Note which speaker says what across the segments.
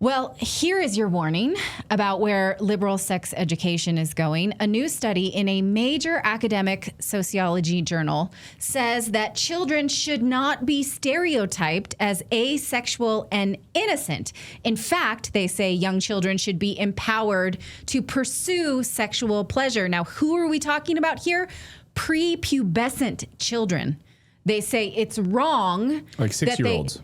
Speaker 1: Well, here is your warning about where liberal sex education is going. A new study in a major academic sociology journal says that children should not be stereotyped as asexual and innocent. In fact, they say young children should be empowered to pursue sexual pleasure. Now, who are we talking about here? Prepubescent children. They say it's wrong.
Speaker 2: Like 6-year-olds.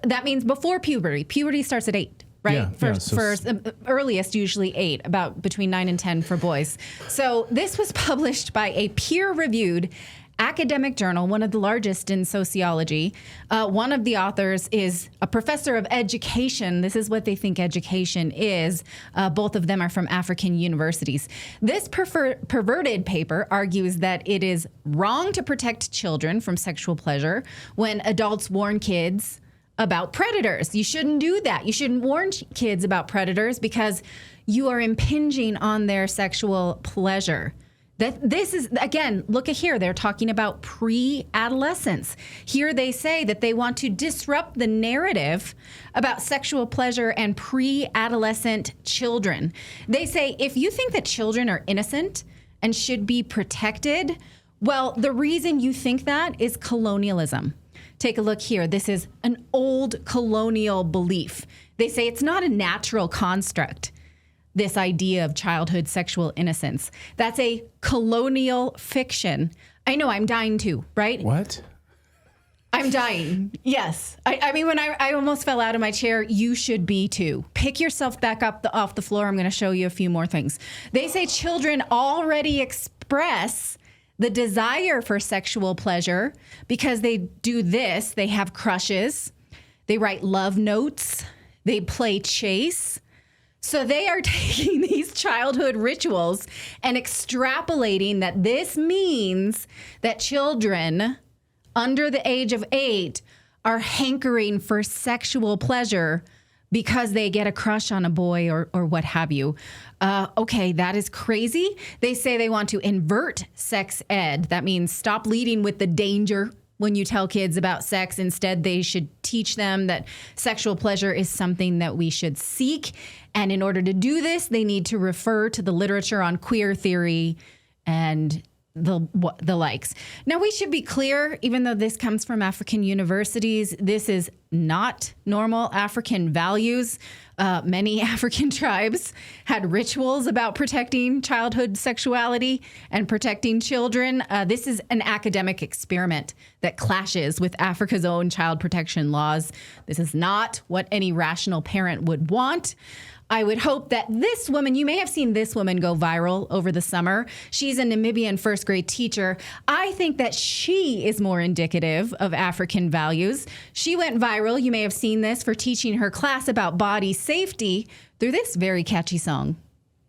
Speaker 1: That means before puberty. Puberty starts at 8. Right? For earliest, usually 8, about between 9 and 10 for boys. So this was published by a peer-reviewed academic journal, one of the largest in sociology. One of the authors is a professor of education. This is what they think education is. Both of them are from African universities. This perverted paper argues that it is wrong to protect children from sexual pleasure when adults warn kids about predators. You shouldn't do that. You shouldn't warn kids about predators because you are impinging on their sexual pleasure. This is, again, look at here. They're talking about pre-adolescence. Here they say that they want to disrupt the narrative about sexual pleasure and pre-adolescent children. They say if you think that children are innocent and should be protected, well, the reason you think that is colonialism. Take a look here. This is an old colonial belief. They say it's not a natural construct, this idea of childhood sexual innocence. That's a colonial fiction. I know, I'm dying too, right?
Speaker 2: What?
Speaker 1: I'm dying. Yes. I mean, when I almost fell out of my chair, you should be too. Pick yourself back up off the floor. I'm going to show you a few more things. They say children already express the desire for sexual pleasure because they do this. They have crushes. They write love notes. They play chase. So they are taking these childhood rituals and extrapolating that this means that children under the age of 8 are hankering for sexual pleasure because they get a crush on a boy or what have you. Okay, that is crazy. They say they want to invert sex ed. That means stop leading with the danger when you tell kids about sex. Instead, they should teach them that sexual pleasure is something that we should seek. And in order to do this, they need to refer to the literature on queer theory and the likes. Now, we should be clear, even though this comes from African universities, this is not normal African values. Many African tribes had rituals about protecting childhood sexuality and protecting children. This is an academic experiment that clashes with Africa's own child protection laws. This is not what any rational parent would want. I would hope that this woman, you may have seen this woman go viral over the summer. She's a Namibian first grade teacher. I think that she is more indicative of African values. She went viral. You may have seen this for teaching her class about body safety through this very catchy song.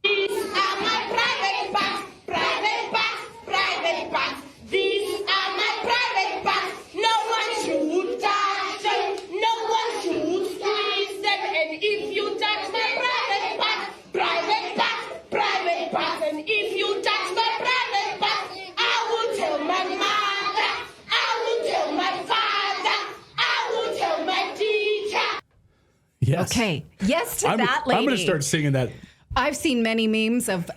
Speaker 3: These are my private parts, private parts, private parts. These are my private parts. No one should touch them. No one should squeeze them. And if you touch my private parts, private parts, private parts. And if you touch my private parts, I will tell my mother. I will tell my father. I will tell my teacher.
Speaker 2: Yes.
Speaker 1: Okay. Yes to that lady.
Speaker 2: I'm going to start singing that.
Speaker 1: I've seen many memes of,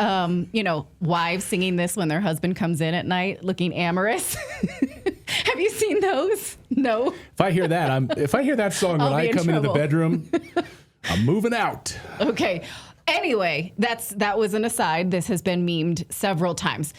Speaker 1: wives singing this when their husband comes in at night looking amorous. Have you seen those? No.
Speaker 2: If I hear that song when I come into the bedroom, I'm moving out.
Speaker 1: Okay. Anyway, that was an aside. This has been memed several times.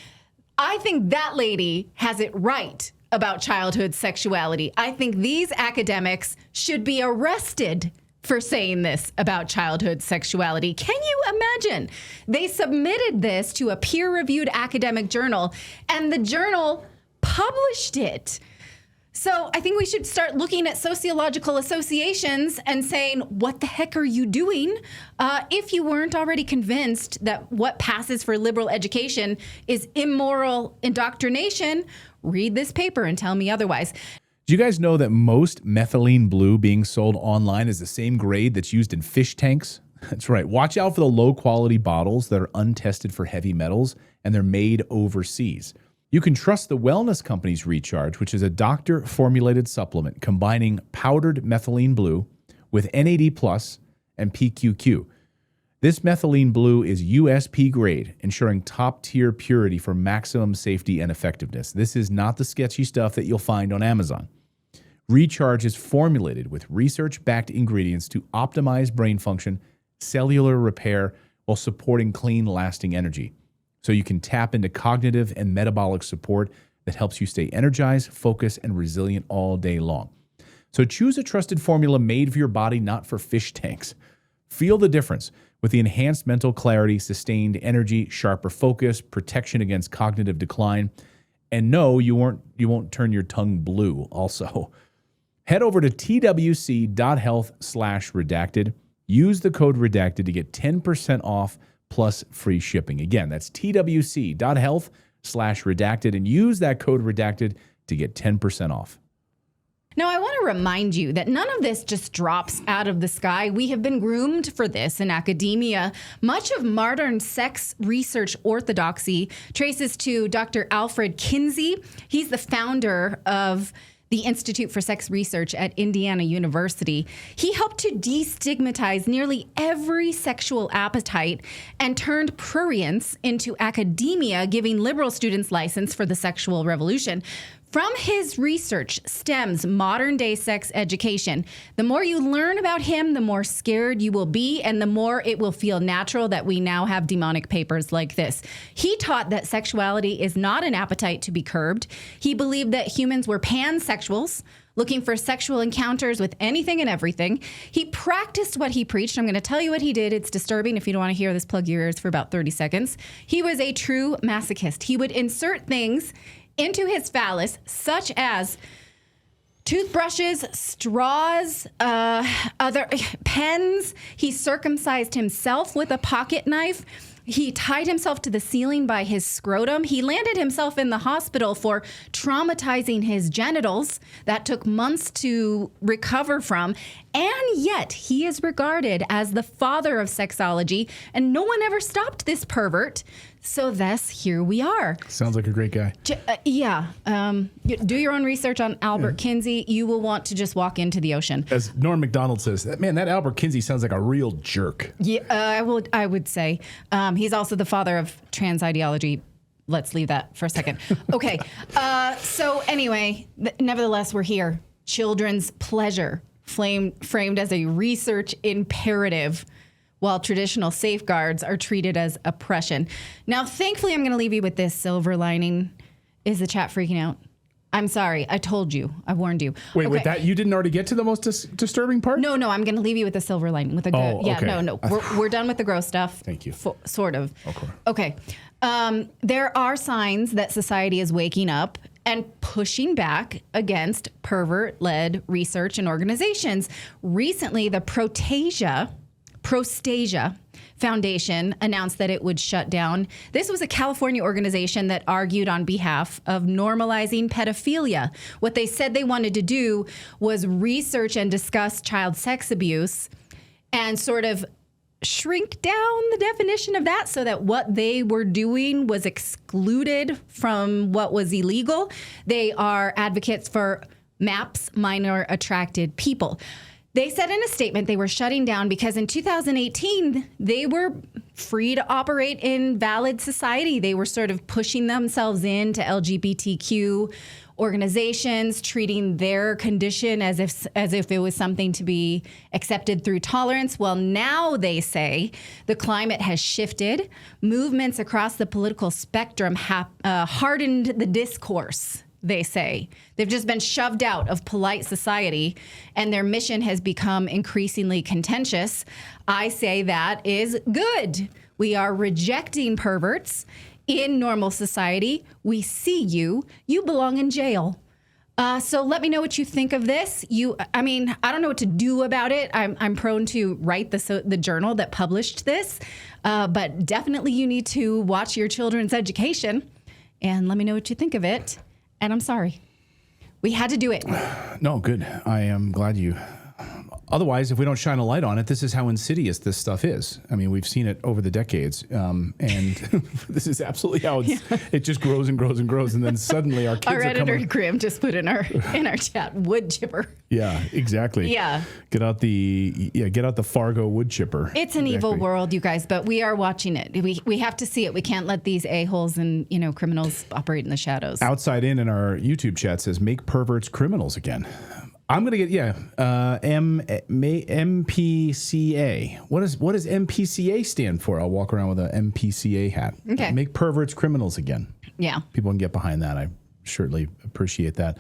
Speaker 1: I think that lady has it right about childhood sexuality. I think these academics should be arrested for saying this about childhood sexuality. Can you imagine? They submitted this to a peer-reviewed academic journal, and the journal published it. So I think we should start looking at sociological associations and saying, what the heck are you doing? If you weren't already convinced that what passes for liberal education is immoral indoctrination, read this paper and tell me otherwise.
Speaker 2: Do you guys know that most methylene blue being sold online is the same grade that's used in fish tanks? That's right. Watch out for the low-quality bottles that are untested for heavy metals, and they're made overseas. You can trust the wellness company's Recharge, which is a doctor-formulated supplement combining powdered methylene blue with NAD+ and PQQ. This methylene blue is USP grade, ensuring top-tier purity for maximum safety and effectiveness. This is not the sketchy stuff that you'll find on Amazon. Recharge is formulated with research-backed ingredients to optimize brain function, cellular repair, while supporting clean, lasting energy. So you can tap into cognitive and metabolic support that helps you stay energized, focused, and resilient all day long. So choose a trusted formula made for your body, not for fish tanks. Feel the difference with the enhanced mental clarity, sustained energy, sharper focus, protection against cognitive decline. And no, you won't turn your tongue blue also. Head over to twc.health/redacted. Use the code redacted to get 10% off plus free shipping. Again, that's twc.health/redacted, and use that code redacted to get 10% off.
Speaker 1: Now, I want to remind you that none of this just drops out of the sky. We have been groomed for this in academia. Much of modern sex research orthodoxy traces to Dr. Alfred Kinsey. He's the founder of the Institute for Sex Research at Indiana University. He helped to destigmatize nearly every sexual appetite and turned prurience into academia, giving liberal students license for the sexual revolution. From his research stems modern-day sex education. The more you learn about him, the more scared you will be, and the more it will feel natural that we now have demonic papers like this. He taught that sexuality is not an appetite to be curbed. He believed that humans were pansexuals, looking for sexual encounters with anything and everything. He practiced what he preached. I'm going to tell you what he did. It's disturbing. If you don't want to hear this, plug your ears for about 30 seconds. He was a true masochist. He would insert things into his phallus, such as toothbrushes, straws, other pens. He circumcised himself with a pocket knife. He tied himself to the ceiling by his scrotum. He landed himself in the hospital for traumatizing his genitals. That took months to recover from. And yet he is regarded as the father of sexology, and no one ever stopped this pervert. So thus, here we are.
Speaker 2: Sounds like a great guy.
Speaker 1: Do your own research on Albert Kinsey. You will want to just walk into the ocean.
Speaker 2: As Norm Macdonald says, that Albert Kinsey sounds like a real jerk.
Speaker 1: Yeah, I would say. He's also the father of trans ideology. Let's leave that for a second. Okay. So anyway, nevertheless, we're here. Children's pleasure, framed as a research imperative, while traditional safeguards are treated as oppression. Now, thankfully, I'm going to leave you with this silver lining. Is the chat freaking out? I'm sorry. I told you. I warned you.
Speaker 2: Wait, with that, you didn't already get to the most disturbing part?
Speaker 1: No, I'm going to leave you with the silver lining. With a good,
Speaker 2: okay.
Speaker 1: No. We're done with the gross stuff.
Speaker 2: Thank you.
Speaker 1: Sort of.
Speaker 2: Okay.
Speaker 1: There are signs that society is waking up and pushing back against pervert-led research and organizations. Recently, the Prostasia Foundation announced that it would shut down. This was a California organization that argued on behalf of normalizing pedophilia. What they said they wanted to do was research and discuss child sex abuse and sort of shrink down the definition of that so that what they were doing was excluded from what was illegal. They are advocates for MAPS, minor attracted people. They said in a statement they were shutting down because in 2018, they were free to operate in valid society. They were sort of pushing themselves into LGBTQ organizations, treating their condition as if it was something to be accepted through tolerance. Well, now they say the climate has shifted. Movements across the political spectrum have hardened the discourse. They say they've just been shoved out of polite society and their mission has become increasingly contentious. I say that is good. We are rejecting perverts in normal society. We see you. You belong in jail. So let me know what you think of this. I don't know what to do about it. I'm prone to write the journal that published this, but definitely you need to watch your children's education and let me know what you think of it. And I'm sorry. We had to do it.
Speaker 2: No, good. I am glad you Otherwise, if we don't shine a light on it, this is how insidious this stuff is. I mean, we've seen it over the decades, and this is absolutely how it just grows and grows and grows, and then suddenly our kids
Speaker 1: Our
Speaker 2: are
Speaker 1: editor
Speaker 2: coming.
Speaker 1: Graham just put in our chat wood chipper.
Speaker 2: Yeah, exactly.
Speaker 1: Yeah.
Speaker 2: Get out the Fargo wood chipper.
Speaker 1: It's an evil world, you guys, but we are watching it. We have to see it. We can't let these a-holes and criminals operate in the shadows.
Speaker 2: Outside in our YouTube chat says, make perverts criminals again. I'm going to get, MPCA. What does MPCA stand for? I'll walk around with an MPCA hat.
Speaker 1: Okay.
Speaker 2: Make perverts criminals again.
Speaker 1: Yeah.
Speaker 2: People can get behind that. I certainly appreciate that.